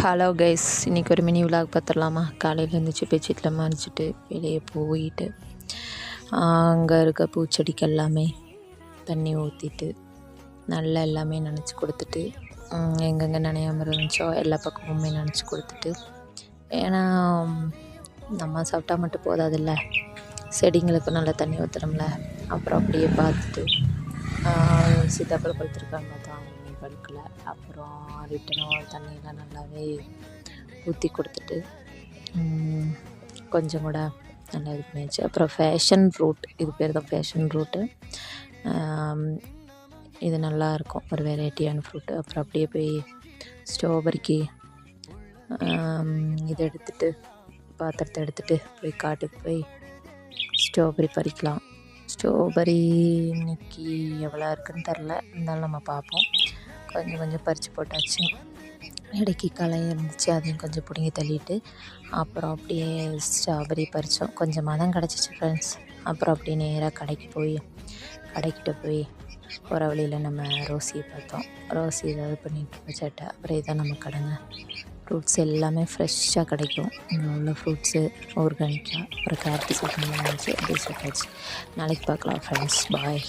Hello guys, இன்றைக்கி ஒரு mini vlog பார்த்துடலாமா? காலையில் இருந்துச்சு, பெட்ஷீட்டில் மறைச்சிட்டு வெளியே போயிட்டு அங்கே இருக்க பூச்செடிக்கு எல்லாமே தண்ணி ஊற்றிட்டு நல்லா எல்லாமே நனைச்சி கொடுத்துட்டு எங்கெங்கே நனையாமல் இருந்துச்சோ எல்லா பக்கமுமே நனைச்சி கொடுத்துட்டு, ஏன்னா நம்ம சாப்பிட்டா மட்டும் போதாதில்ல, செடிங்களுக்கும் நல்லா தண்ணி ஊற்றுறோம்ல. அப்புறம் அப்படியே பார்த்துட்டு சீத்தாப்பழம் பழுத்திருக்கான்னு பார்த்தா பழுக்கல. அப்புறம் ரிட்டனும் தண்ணியெல்லாம் நல்லாவே ஊற்றி கொடுத்துட்டு கொஞ்சம் கூட நல்லா இது பண்ணியாச்சு. அப்புறம் ஃபேஷன் ஃப்ரூட், இது பேர் தான் ஃபேஷன் ஃப்ரூட்டு. இது நல்லாயிருக்கும், ஒரு வெரைட்டியான ஃப்ரூட்டு. அப்புறம் அப்படியே போய் ஸ்ட்ராபெரிக்கு இதை எடுத்துகிட்டு பாத்திரத்தை எடுத்துகிட்டு போய் காட்டுக்கு போய் ஸ்ட்ராபெரி பறிக்கலாம். ஸ்ட்ராபெரி இன்றைக்கி எவ்வளோ இருக்குதுன்னு தெரில, இருந்தாலும் நம்ம பார்ப்போம். கொஞ்சம் பறித்து போட்டாச்சு. இடைக்கி களை இருந்துச்சு, அதையும் கொஞ்சம் பிடுங்கி தள்ளிட்டு அப்புறம் அப்படியே ஸ்ட்ராபெரி பறித்தோம். கொஞ்சமாக தான் கிடச்சிச்சு ஃப்ரெண்ட்ஸ். அப்புறம் அப்படியே நேராக கடைக்கிட்ட போய் போகிற வழியில் நம்ம ரோசியை பார்த்தோம். ரோசி ஏதாவது பண்ணிட்டு சேட்டை. அப்புறம் இதான் நம்ம கடைங்க. ஃப்ரூட்ஸ் எல்லாமே ஃப்ரெஷ்ஷாக கிடைக்கும். இங்கே உள்ள ஃப்ரூட்ஸு ஆர்கானிக்காக. அப்புறம் கேரட்டு சாப்பிட்டு இருந்துச்சு, அப்படியே சாப்பிட்டாச்சு. நாளைக்கு பார்க்கலாம் ஃப்ரெண்ட்ஸ், பாய்.